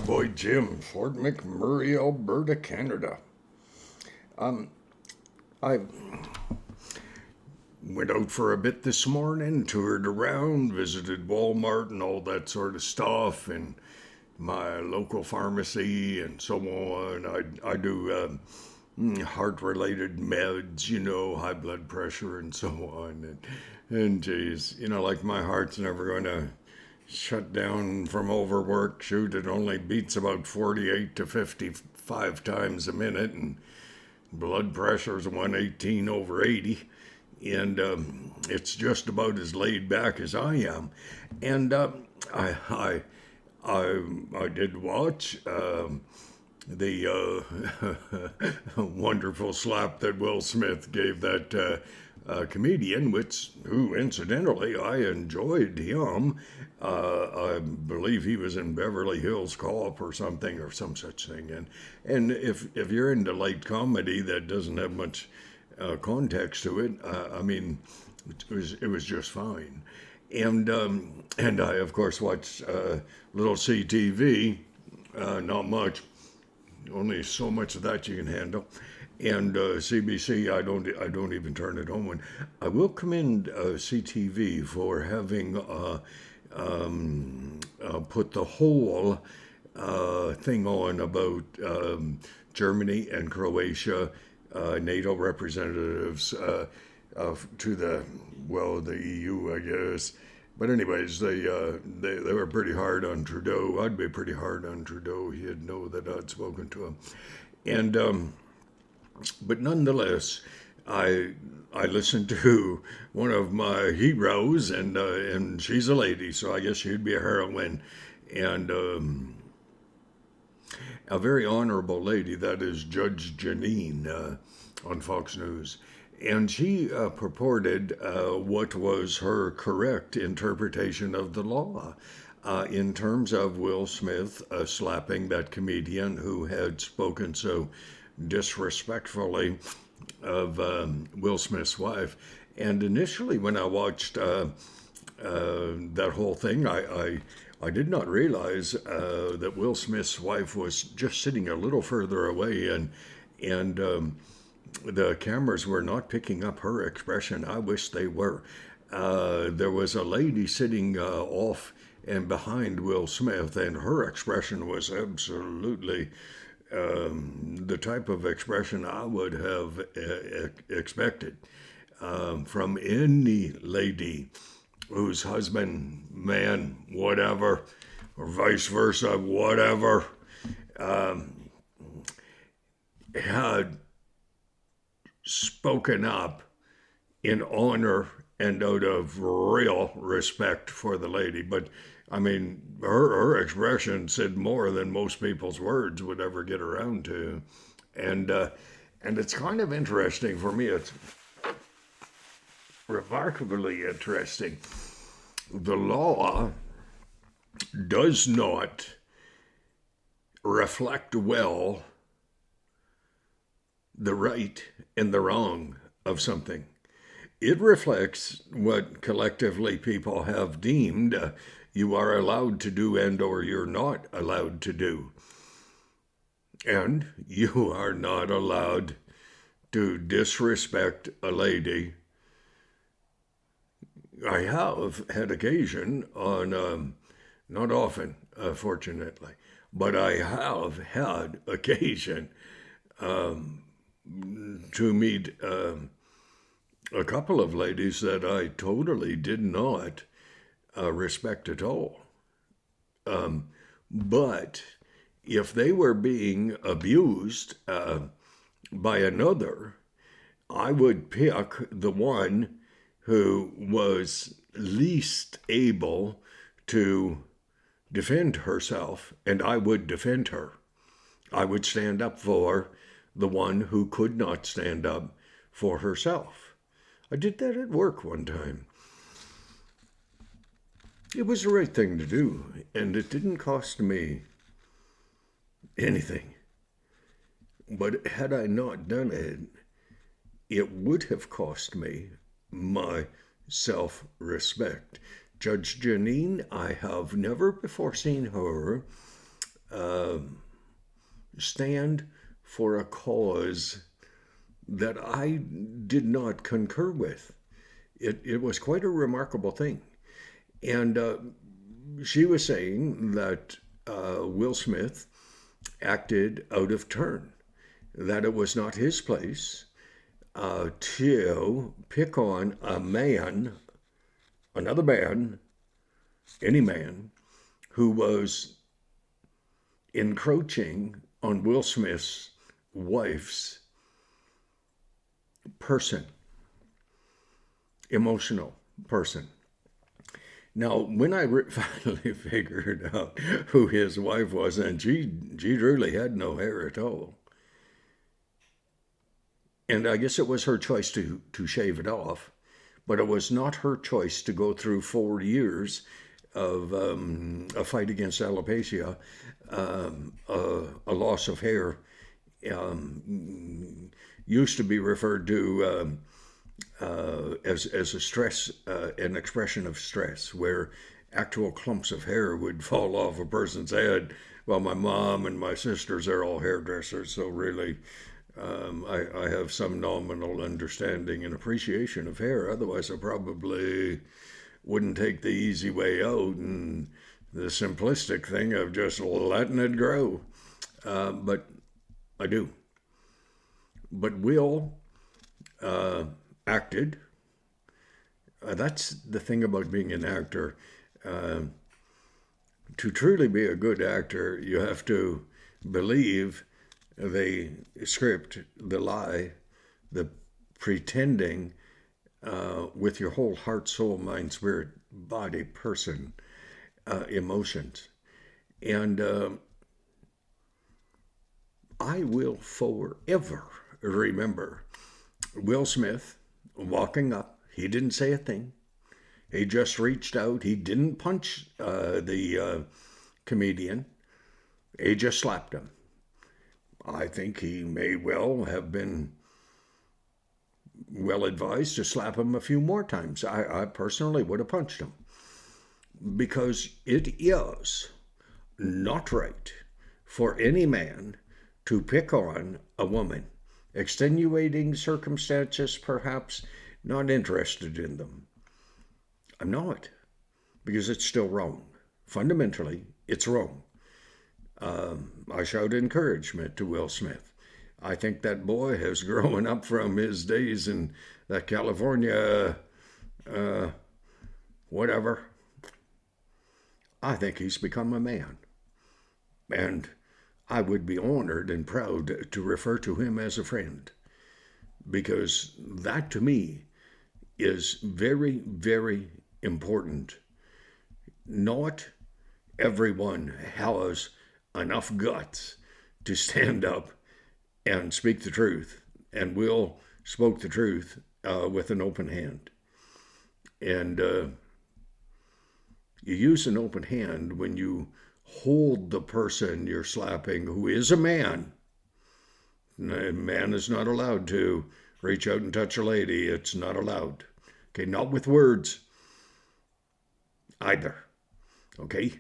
boy Jim, Fort McMurray, Alberta, Canada. I went out for a bit this morning, toured around, visited Walmart and all that sort of stuff, and my local pharmacy and so on. I do heart related meds, high blood pressure and so on. And geez, like my heart's never going to shut down from overwork. Shoot, it only beats about 48 to 55 times a minute, and blood pressure's 118 over 80. And it's just about as laid back as I am. And I, I, I did watch the wonderful slap that Will Smith gave that comedian, who incidentally I enjoyed him. I believe he was in Beverly Hills Cop or something or some such thing. And if you're into light comedy that doesn't have much context to it, I mean, it was just fine. And I of course watched little CTV, not much, only so much of that you can handle. And CBC, I don't even turn it on. I will commend CTV for having put the whole thing on about Germany and Croatia, NATO representatives to the EU, I guess. But anyways, they were pretty hard on Trudeau. I'd be pretty hard on Trudeau. He'd know that I'd spoken to him, and but nonetheless, I listened to one of my heroes, and she's a lady, so I guess she'd be a heroine, and a very honorable lady, that is Judge Janine on Fox News. And she purported what was her correct interpretation of the law in terms of Will Smith slapping that comedian who had spoken so disrespectfully of Will Smith's wife. And initially, when I watched that whole thing, I did not realize that Will Smith's wife was just sitting a little further away, and the cameras were not picking up her expression. I wish they were. There was a lady sitting off and behind Will Smith, and her expression was absolutely the type of expression I would have expected from any lady whose husband, man, whatever, or vice versa, whatever, had spoken up in honor and out of real respect for the lady. But I mean, her expression said more than most people's words would ever get around to, and it's kind of interesting for me. It's remarkably interesting. The law does not reflect well the right and the wrong of something. It reflects what collectively people have deemed you are allowed to do and or you're not allowed to do. And you are not allowed to disrespect a lady. I have had occasion on, not often, fortunately, but I have had occasion to meet a couple of ladies that I totally did not respect at all. But if they were being abused by another, I would pick the one who was least able to defend herself, and I would defend her. I would stand up for the one who could not stand up for herself. I did that at work one time. It was the right thing to do, and it didn't cost me anything. But had I not done it, it would have cost me my self-respect. Judge Janine, I have never before seen her stand for a cause that I did not concur with. It was quite a remarkable thing. And she was saying that Will Smith acted out of turn, that it was not his place to pick on a man, another man, any man, who was encroaching on Will Smith's wife's person, emotional person. Now, when I finally figured out who his wife was, and she really had no hair at all, and I guess it was her choice to shave it off, but it was not her choice to go through 4 years of a fight against alopecia, a loss of hair, used to be referred to as a stress, an expression of stress, where actual clumps of hair would fall off a person's head. Well, my mom and my sisters are all hairdressers, so really I have some nominal understanding and appreciation of hair. Otherwise, I probably wouldn't take the easy way out and the simplistic thing of just letting it grow. But I do. But Will acted. That's the thing about being an actor. To truly be a good actor, you have to believe the script, the lie, the pretending with your whole heart, soul, mind, spirit, body, person, emotions. And I will forever remember Will Smith walking up. He didn't say a thing. He just reached out. He didn't punch the comedian. He just slapped him. I think he may well have been well advised to slap him a few more times. I personally would have punched him, because it is not right for any man to pick on a woman. Extenuating circumstances, perhaps, not interested in them. I'm not, because it's still wrong. Fundamentally, it's wrong. I shout encouragement to Will Smith. I think that boy has grown up from his days in that California, whatever. I think he's become a man. And I would be honored and proud to refer to him as a friend, because that to me is very, very important. Not everyone has enough guts to stand up and speak the truth, and Will spoke the truth with an open hand. And you use an open hand when you hold the person you're slapping, who is a man. A man is not allowed to reach out and touch a lady. It's not allowed. Okay, not with words either. Okay?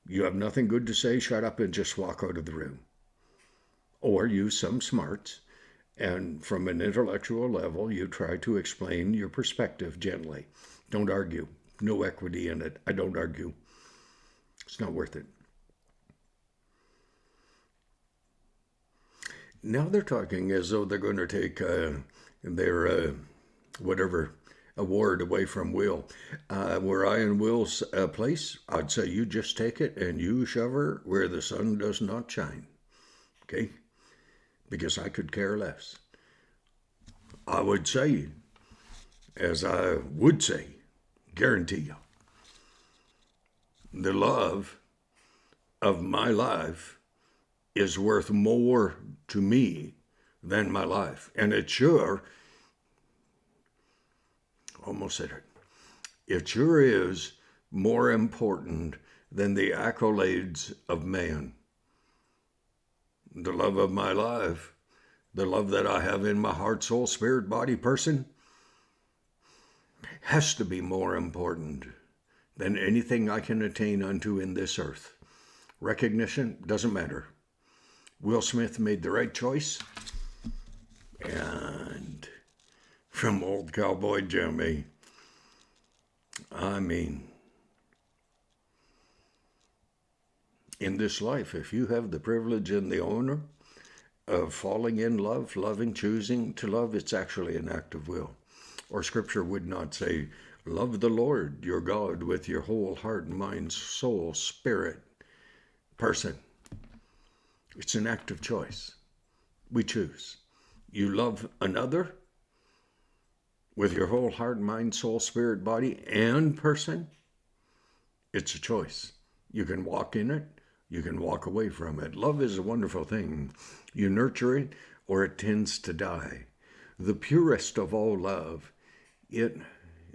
You have nothing good to say, shut up and just walk out of the room. Or use some smarts, and from an intellectual level, you try to explain your perspective gently. Don't argue. No equity in it. I don't argue. It's not worth it. Now they're talking as though they're going to take their whatever award away from Will. Were I in Will's place, I'd say you just take it and you shove her where the sun does not shine. Okay? Because I could care less. I would say, as I would say, guarantee you, the love of my life is worth more to me than my life. And it sure, almost said it, it sure is more important than the accolades of man. The love of my life, the love that I have in my heart, soul, spirit, body, person, has to be more important than anything I can attain unto in this earth. recognition, doesn't matter. Will Smith made the right choice. And from Old Cowboy Jimmy, I mean, in this life, if you have the privilege and the honor of falling in love, loving, choosing to love, it's actually an act of will. Or Scripture would not say, love the Lord your God with your whole heart, mind, soul, spirit, person. It's an act of choice. We choose. You love another with your whole heart, mind, soul, spirit, body, and person. It's a choice. You can walk in it. You can walk away from it. Love is a wonderful thing. You nurture it or it tends to die. The purest of all love, it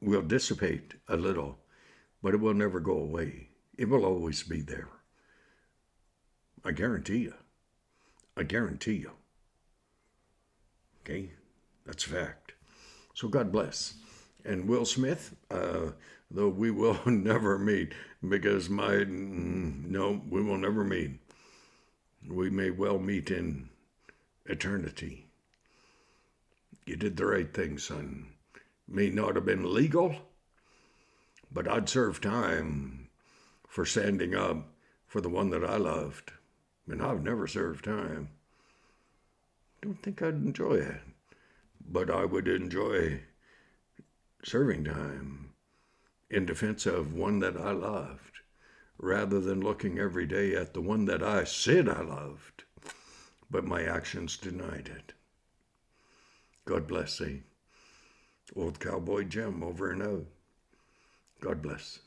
will dissipate a little, but it will never go away. It will always be there. I guarantee you. I guarantee you. Okay? That's a fact. So God bless. And Will Smith, though we will never meet, because no, we will never meet. We may well meet in eternity. You did the right thing, son. May not have been legal, but I'd serve time for standing up for the one that I loved. And I've never served time. Don't think I'd enjoy it, but I would enjoy serving time in defense of one that I loved, rather than looking every day at the one that I said I loved, but my actions denied it. God bless thee. Old Cowboy Jim over and out. God bless.